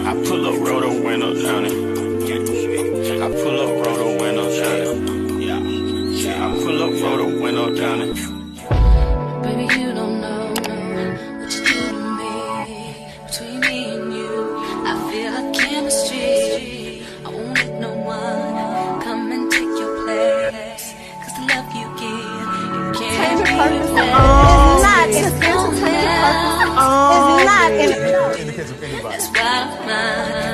I pull up, roll the window down it. I pull up, roll the window down it. Yeah, I pull up, roll the window down it. Baby, you don't know what you do to me. Between me and you, I feel like chemistry. I won't let no one come and take your place. Cause the love you give, you can't Purpose is not in the case of anybody. That's why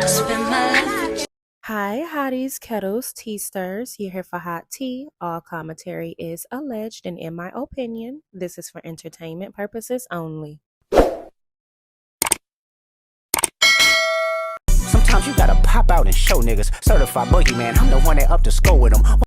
I spend my life with you. Hi, hotties, kettles, tea stirs. You're here for hot tea. All commentary is alleged, and in my opinion, this is for entertainment purposes only. Sometimes you gotta pop out and show niggas. Certified boogeyman, I'm the one that up to score with them.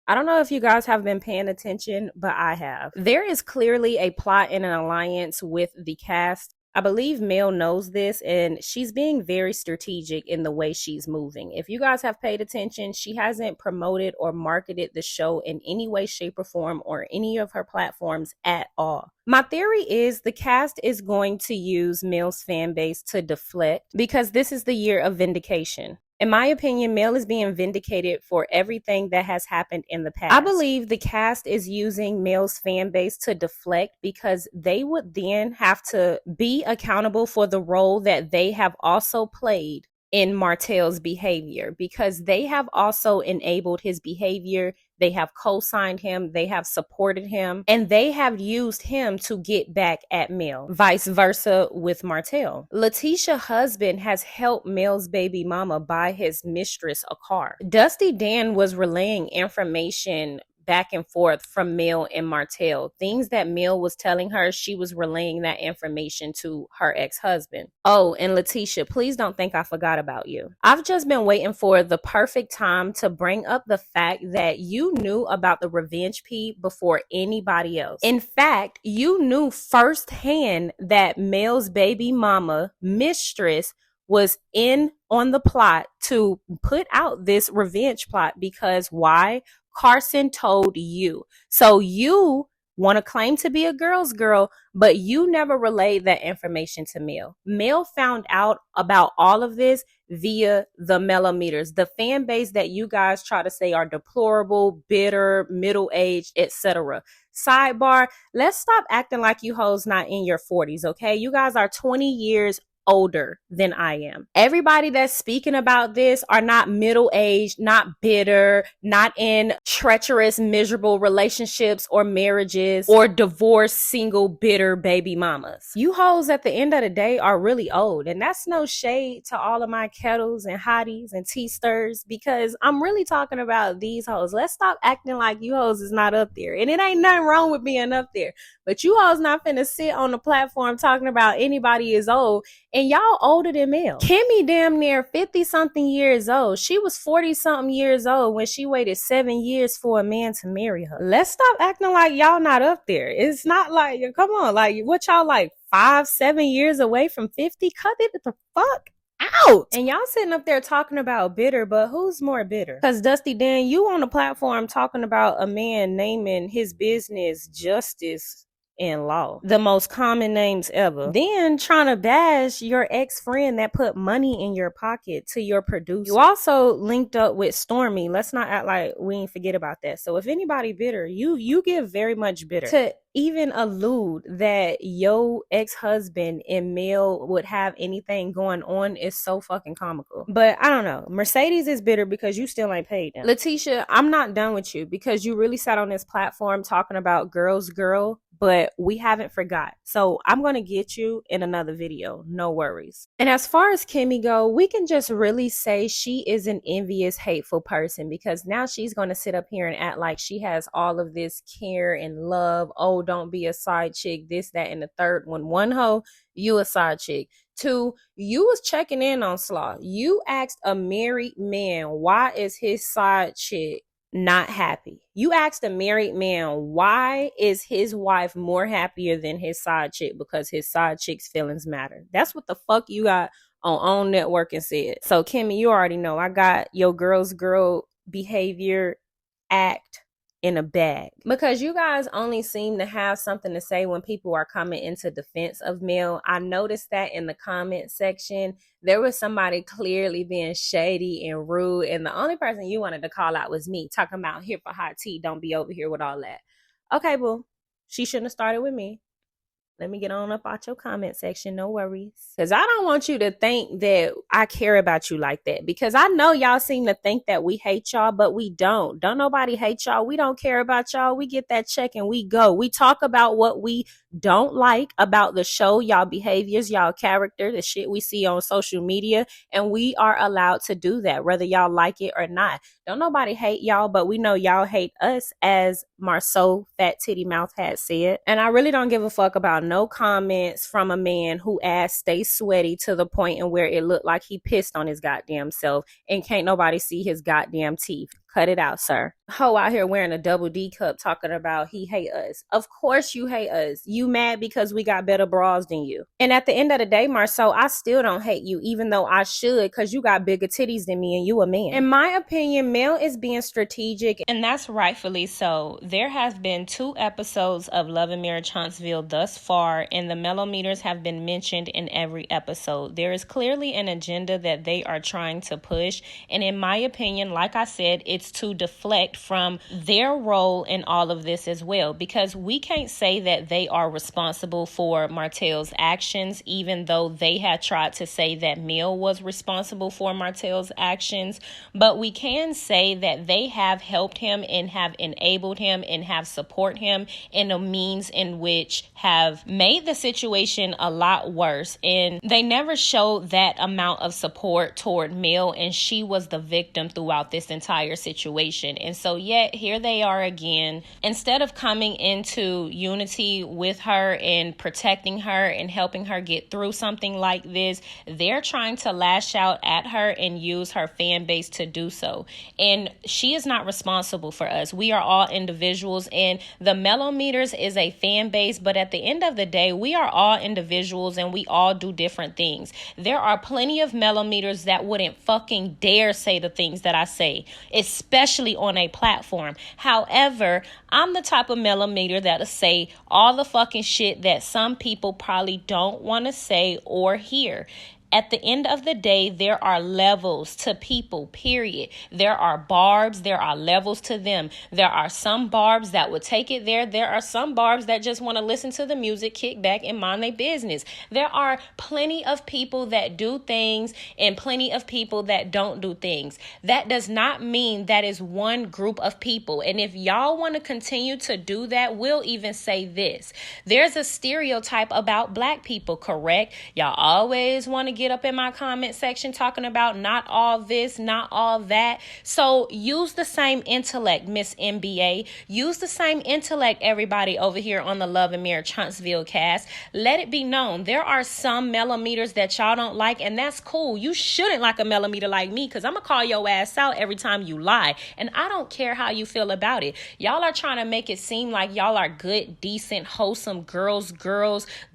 I don't know if you guys have been paying attention, but I have. There is clearly a plot and an alliance with the cast. I believe Mel knows this, and she's being very strategic in the way she's moving. If you guys have paid attention, she hasn't promoted or marketed the show in any way, shape, or form or any of her platforms at all. My theory is the cast is going to use Mel's fan base to deflect because this is the year of vindication. In my opinion, Mel is being vindicated for everything that has happened in the past. I believe the cast is using Mel's fan base to deflect because they would then have to be accountable for the role that they have also played in Martell's behavior, because they have also enabled his behavior. They have co-signed him, they have supported him, and they have used him to get back at Mel. Vice versa with Martell. Letitia's husband has helped Mel's baby mama buy his mistress a car. Dusty Dan was relaying information back and forth from Mel and Martell. Things that Mel was telling her, she was relaying that information to her ex-husband. Oh, and Letitia, please don't think I forgot about you. I've just been waiting for the perfect time to bring up the fact that you knew about the revenge pee before anybody else. In fact, you knew firsthand that Mel's baby mama, mistress, was in on the plot to put out this revenge plot because why? Carson told you. So you want to claim to be a girl's girl, but you never relayed that information to Mel. Mel found out about all of this via the Melometers, the fan base that you guys try to say are deplorable, bitter, middle-aged, etc. Sidebar, let's stop acting like you hoes not in your 40s, okay? You guys are 20 years older than I am. Everybody that's speaking about this are not middle-aged, not bitter, not in treacherous, miserable relationships or marriages or divorced, single, bitter baby mamas. You hoes at the end of the day are really old, and that's no shade to all of my kettles and hotties and tea stirs, because I'm really talking about these hoes. Let's stop acting like you hoes is not up there, and it ain't nothing wrong with being up there, but you hoes not finna sit on the platform talking about anybody is old. And y'all older than Mel. Kimmy damn near 50-something years old. She was 40-something years old when she waited 7 years for a man to marry her. Let's stop acting like y'all not up there. It's not like, come on, like what y'all like 5-7 years away from 50? Cut it the fuck out. And y'all sitting up there talking about bitter, but who's more bitter? Because Dusty Dan, you on the platform talking about a man naming his business Justice in Law, the most common names ever, then trying to bash your ex-friend that put money in your pocket to your producer. You also linked up with Stormy. Let's not act like we ain't forget about that. So if anybody bitter, you give very much bitter. To even allude that your ex-husband and Mel would have anything going on is so fucking comical. But I don't know. Mercedes is bitter because you still ain't paid them. Letitia, I'm not done with you because you really sat on this platform talking about girls girl, but we haven't forgot. So I'm going to get you in another video. No worries. And as far as Kimmy go, we can just really say she is an envious, hateful person, because now she's going to sit up here and act like she has all of this care and love. Oh, don't be a side chick, this, that, and the third one. One, hoe, you a side chick. Two, you was checking in on Slaw. You asked a married man, why is his side chick not happy? You asked a married man, why is his wife more happier than his side chick? Because his side chick's feelings matter. That's what the fuck you got on OWN Network and said. So Kimmy, you already know I got your girl's girl behavior, act, in a bag. Because you guys only seem to have something to say when people are coming into defense of Mel. I noticed that in the comment section, there was somebody clearly being shady and rude, and the only person you wanted to call out was me, talking about here for hot tea, don't be over here with all that. Okay, boo, she shouldn't have started with me. Let me get on up out your comment section. No worries. Because I don't want you to think that I care about you like that. Because I know y'all seem to think that we hate y'all, but we don't. Don't nobody hate y'all. We don't care about y'all. We get that check and we go. We talk about what we don't like about the show, y'all behaviors, y'all character, the shit we see on social media. And we are allowed to do that, whether y'all like it or not. Don't nobody hate y'all, but we know y'all hate us, as Marceau Fat Titty Mouth had said. And I really don't give a fuck about no comments from a man who ass stay sweaty to the point in where it looked like he pissed on his goddamn self and can't nobody see his goddamn teeth. Cut it out, sir. Ho out here wearing a double D cup talking about he hate us. Of course you hate us. You mad because we got better bras than you. And at the end of the day, Marceau, I still don't hate you, even though I should, because you got bigger titties than me and you a man. In my opinion, Mel is being strategic, and that's rightfully so. There have been 2 episodes of Love and Marriage Huntsville thus far, and the Melometers have been mentioned in every episode. There is clearly an agenda that they are trying to push, and in my opinion, like I said, it's to deflect from their role in all of this as well, because we can't say that they are responsible for Martell's actions, even though they had tried to say that Mel was responsible for Martell's actions. But we can say that they have helped him and have enabled him and have support him in a means in which have made the situation a lot worse. And they never showed that amount of support toward Mel, and she was the victim throughout this entire situation. And so yet here they are again, instead of coming into unity with her and protecting her and helping her get through something like this, they're trying to lash out at her and use her fan base to do so. And she is not responsible for us. We are all individuals, and the Melometers is a fan base, but at the end of the day, we are all individuals and we all do different things. There are plenty of Melometers that wouldn't fucking dare say the things that I say, especially on a platform. However, I'm the type of Melometer that'll say all the fucking shit that some people probably don't want to say or hear. At the end of the day, there are levels to people, period. There are barbs, there are levels to them. There are some barbs that would take it there. There are some barbs that just want to listen to the music, kick back, and mind their business. There are plenty of people that do things and plenty of people that don't do things. That does not mean that is one group of people. And if y'all want to continue to do that, we'll even say this. There's a stereotype about black people, correct? Y'all always want to get up in my comment section talking about not all this, not all that. So use the same intellect, Miss MBA. Use the same intellect, everybody over here on the Love and Marriage Huntsville cast. Let it be known, there are some Melometers that y'all don't like, and that's cool. You shouldn't like a Melometer like me, because I'm going to call your ass out every time you lie, and I don't care how you feel about it. Y'all are trying to make it seem like y'all are good, decent, wholesome girls,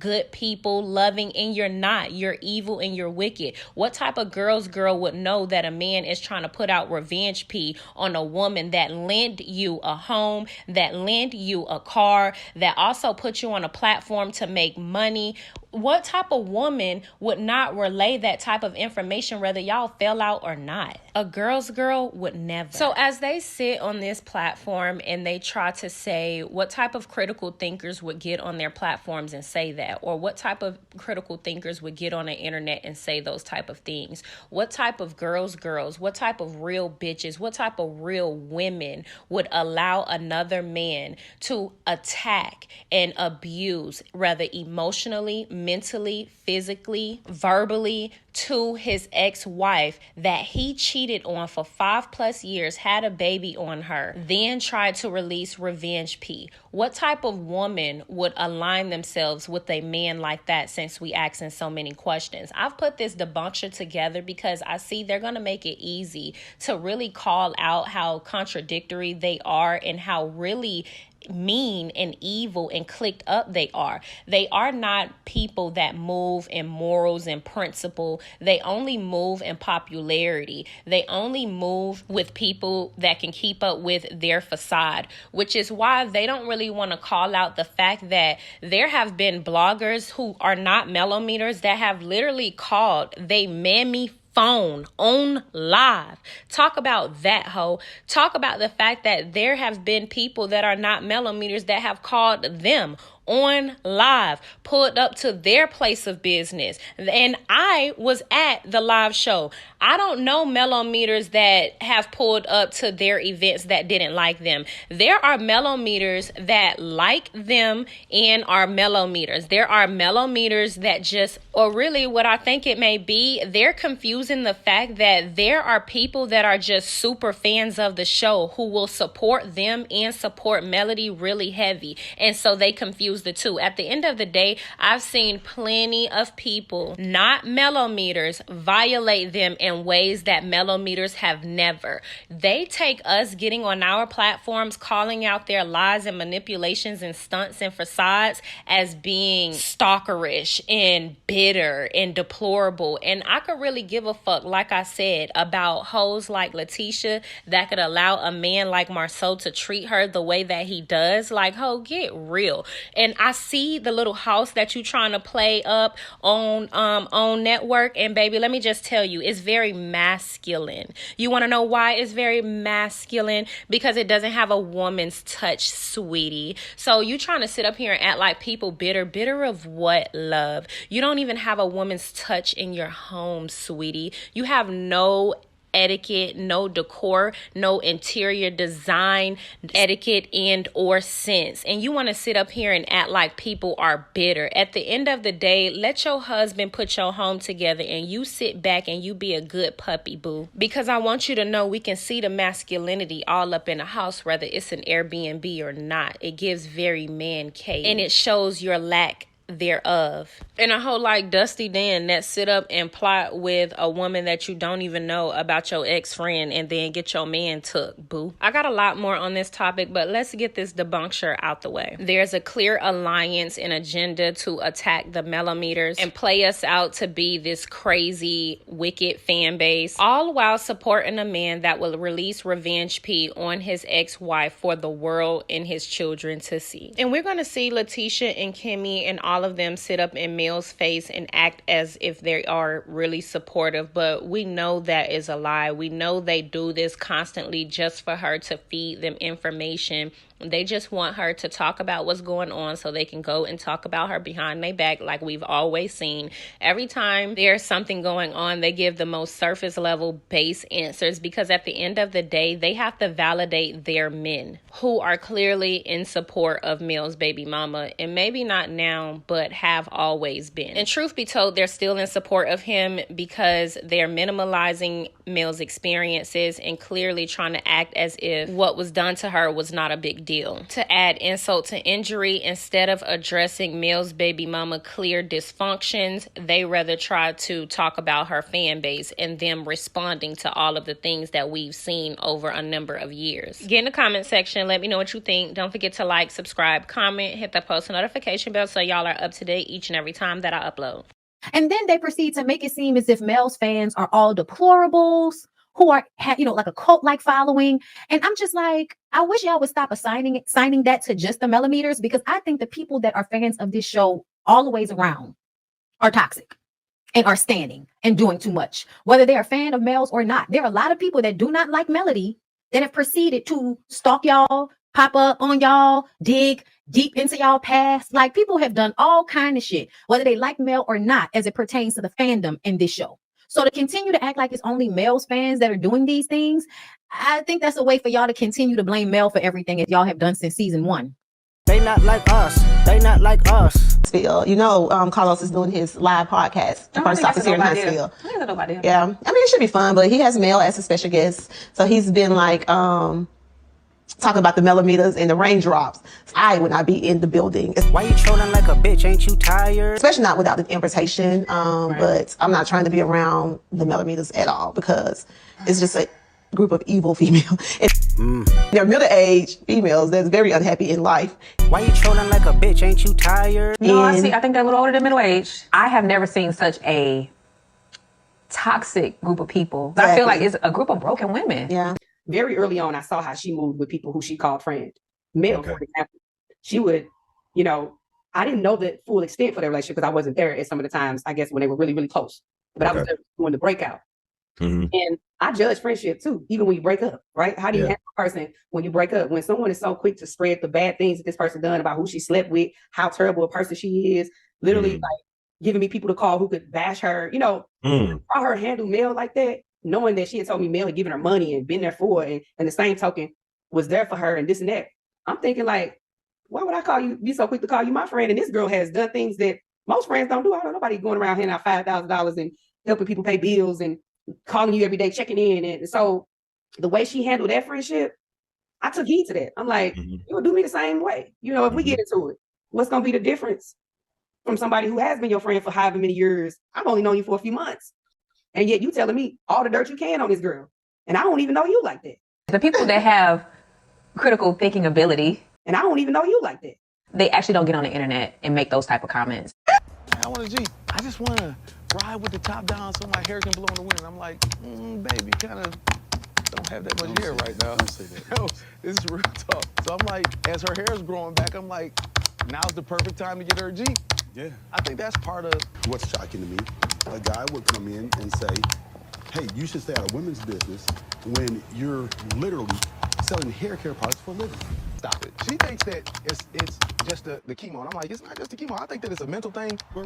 good people, loving, and you're not. You're evil and you're wicked. What type of girl would know that a man is trying to put out revenge pee on a woman that lent you a home, that lent you a car, that also put you on a platform to make money? What type of woman would not relay that type of information, whether y'all fell out or not? A girl's girl would never. So as they sit on this platform and they try to say what type of critical thinkers would get on their platforms and say that, or what type of critical thinkers would get on the internet and say those type of things, what type of girls, what type of real bitches, what type of real women would allow another man to attack and abuse, rather emotionally, mentally, physically, verbally, to his ex-wife that he cheated on for 5+ years, had a baby on her, then tried to release revenge pee? What type of woman would align themselves with a man like that, since we asking so many questions? I've put this debunkture together because I see they're going to make it easy to really call out how contradictory they are and how really mean and evil and clicked up they are. They are not people that move in morals and principle. They only move in popularity. They only move with people that can keep up with their facade, which is why they don't really want to call out the fact that there have been bloggers who are not Melometers that have literally called they mammy phone on live. Talk about that, ho. Talk about the fact that there have been people that are not Melometers that have called them on live, pulled up to their place of business. And I was at the live show. I don't know Melometers that have pulled up to their events that didn't like them. There are Melometers that like them and are Melometers. There are Melometers that just, or really what I think it may be, they're confusing the fact that there are people that are just super fans of the show who will support them and support Melody really heavy. And so they confuse the two. At the end of the day, I've seen plenty of people, not Melometers, violate them in ways that Melometers have never. They take us getting on our platforms, calling out their lies and manipulations and stunts and facades as being stalkerish and bitter and deplorable. And I could really give a fuck, like I said, about hoes like Letitia that could allow a man like Marceau to treat her the way that he does. Like, ho, get real. And I see the little house that you trying to play up on network, and baby, let me just tell you, it's very masculine. You want to know why it's very masculine? Because it doesn't have a woman's touch, sweetie. So you trying to sit up here and act like people bitter of what, love? You don't even have a woman's touch in your home, sweetie. You have no etiquette, no decor, no interior design etiquette and or sense. And you want to sit up here and act like people are bitter. At the end of the day, let your husband put your home together and you sit back and you be a good puppy, boo. Because I want you to know we can see the masculinity all up in the house, whether it's an Airbnb or not. It gives very man cave and it shows your lack thereof. And a whole like Dusty Dan that sit up and plot with a woman that you don't even know about your ex-friend and then get your man took, boo. I got a lot more on this topic, but let's get this debunkture out the way. There's a clear alliance and agenda to attack the Melometers and play us out to be this crazy, wicked fan base, all while supporting a man that will release revenge P on his ex-wife for the world and his children to see. And we're going to see Letitia and Kimmy and all of them sit up in Mel's face and act as if they are really supportive, but we know that is a lie. We know they do this constantly just for her to feed them information. They just want her to talk about what's going on so they can go and talk about her behind their back like we've always seen. Every time there's something going on, they give the most surface level base answers because at the end of the day, they have to validate their men who are clearly in support of Mel's baby mama, and maybe not now, but have always been. And truth be told, they're still in support of him because they're minimalizing Mel's experiences and clearly trying to act as if what was done to her was not a big deal. To add insult to injury, instead of addressing Mel's baby mama clear dysfunctions, they rather try to talk about her fan base and them responding to all of the things that we've seen over a number of years. Get in the comment section, let me know what you think. Don't forget to like, subscribe, comment, hit the post notification bell so y'all are up to date each and every time that I upload. And then they proceed to make it seem as if Mel's fans are all deplorables who are, like a cult-like following. And I'm just like, I wish y'all would stop signing that to just the Melometers, because I think the people that are fans of this show all the ways around are toxic and are standing and doing too much, whether they're a fan of Mel's or not. There are a lot of people that do not like Melody that have proceeded to stalk y'all, pop up on y'all, dig deep into y'all past. Like, people have done all kind of shit, whether they like Mel or not, as it pertains to the fandom in this show. So to continue to act like it's only Mel's fans that are doing these things, I think that's a way for y'all to continue to blame Mel for everything as y'all have done since season 1. They not like us. They not like us. Carlos is doing his live podcast. The first office here in Huntsville. Nobody. Yeah, I mean, it should be fun, but he has Mel as a special guest. So he's been like, talking about the Melometers and the raindrops. I would not be in the building. Why you trolling like a bitch? Ain't you tired? Especially not without the invitation. But I'm not trying to be around the Melometers at all because it's just a group of evil females. They're middle-aged females that's very unhappy in life. Why you trolling like a bitch? Ain't you tired? No, I think they're a little older than middle age. I have never seen such a toxic group of people. Exactly. I feel like it's a group of broken women. Yeah. Very early on, I saw how she moved with people who she called friend. Mel, for example. She would, you know, I didn't know the full extent for their relationship because I wasn't there at some of the times, I guess, when they were really, really close. But I was there doing the breakout. And I judge friendship too, even when you break up, right? How do you handle a person when you break up? When someone is so quick to spread the bad things that this person done about who she slept with, how terrible a person she is, literally like giving me people to call who could bash her, you know, saw her handle Mel like that, knowing that she had told me Mel had given her money and been there for her, and the same token was there for her and this and that. I'm thinking like, why would I call you, be so quick to call you my friend? And this girl has done things that most friends don't do. I don't know nobody going around handing out $5,000 and helping people pay bills and calling you every day, checking in. And so the way she handled that friendship, I took heed to that. I'm like, you would do me the same way. You know, if we get into it, what's going to be the difference from somebody who has been your friend for however many years? I've only known you for a few months. And yet you telling me all the dirt you can on this girl. And I don't even know you like that. The people that have critical thinking ability, and I don't even know you like that, they actually don't get on the internet and make those type of comments. I want a Jeep. I just want to ride with the top down so my hair can blow in the wind. I'm like, baby, kind of don't have that much hair right now. Don't say that. No, this is real talk. So I'm like, as her hair is growing back, I'm like, now's the perfect time to get her a Jeep. Yeah. I think that's part of What's shocking to me, a guy would come in and say, hey, you should stay out of women's business when you're literally selling hair care products for a living. Stop it. She thinks that it's just the chemo. And I'm like, it's not just the chemo. I think that it's a mental thing. I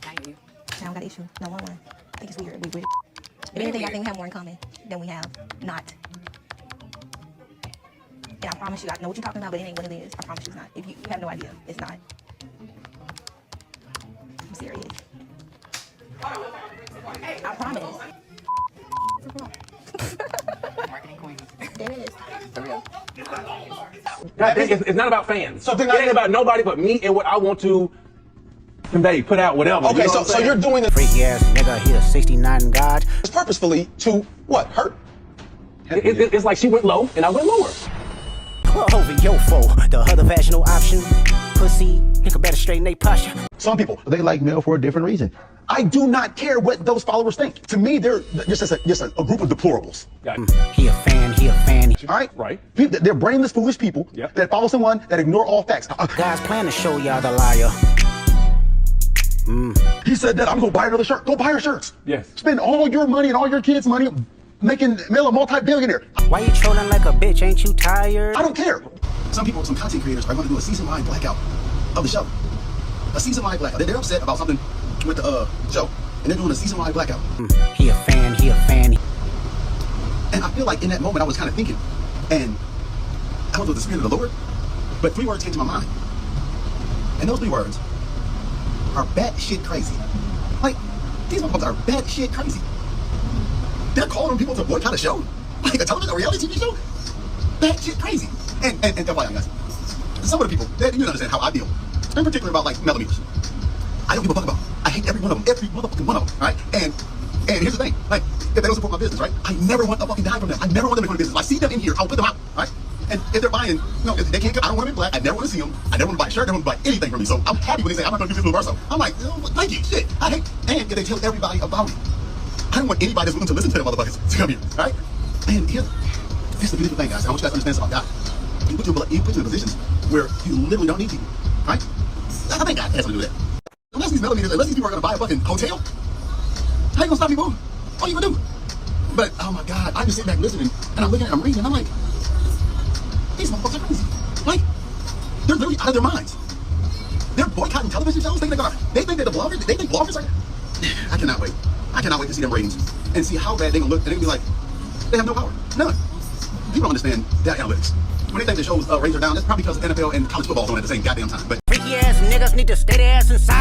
hear you. I don't got an issue. No one. I think it's weird. We weird. If anything, I think we have more in common than we have not. And I promise you, I know what you're talking about, but it ain't what it is. I promise you it's not. If you have no idea, it's not. I'm serious. I promise. Marketing queen. There it is. For real. It's not about fans. So it ain't about nobody but me and what I want to convey, put out, whatever. Okay, you know so you're doing the Freaky ass nigga here, 69 God. purposefully to what? Hurt? It's like she went low and I went lower. Over your foe, the other vaginal option. Pussy, nigga better straighten they posture. Some people, they like Mel for a different reason. I do not care what those followers think. To me, they're just a group of deplorables. He a fan. All right? Right. They're brainless, foolish people that follow someone that ignore all facts. Guys plan to show y'all the liar. He said that I'm going to buy another shirt. Go buy her shirts. Yes. Spend all your money and all your kids' money making Mel a multi-billionaire. Why you trolling like a bitch? Ain't you tired? I don't care. Some people, some content creators are going to do a season-wide blackout of the show. A season-wide blackout. They're upset about something with the show, and they're doing a season-wide blackout. He a fan. And I feel like in that moment I was kind of thinking, and I don't know the spirit of the Lord, but 3 words came to my mind. And those 3 words are batshit crazy. Like, these motherfuckers are batshit crazy. They're calling on people to boycott a show? Like a television, a reality TV show? Batshit crazy. And FYI, guys, some of the people, you don't understand how I feel. In particular about, like, Melometers. I don't give a fuck about them. I hate every one of them, every motherfucking one of them, right? And here's the thing, like, if they don't support my business, right? I never want a fucking dime from them. I never want them to go to business. If I see them in here, I'll put them out, right? And if they're buying, no, if they can't come, I don't want them in black. I never want to see them. I never want to buy a shirt. I don't want to buy anything from me. So I'm happy when they say, I'm not going to do this with Verso. I'm like, oh, thank you, shit. I hate, and if they tell everybody about it, I don't want anybody that's willing to listen to them motherfuckers to come here, right? And here's the beautiful thing, guys. I want you guys to understand something about God. He put you in positions where you literally don't need people, right? I think God has to do that. Unless these people are going to buy a fucking hotel, how you going to stop people? All you going to do? But, oh my God, I'm just sitting back listening, and I'm looking at it, I'm reading, and I'm like, these motherfuckers are crazy. Like, they're literally out of their minds. They're boycotting television shows. They think that the bloggers, they think bloggers are, I cannot wait. I cannot wait to see them ratings and see how bad they're going to look, and they're going to be like, they have no power. None. People don't understand that analytics. When they think the show's ratings are down, that's probably because NFL and college football is on at the same goddamn time. But Freaky ass niggas need to stay their ass inside.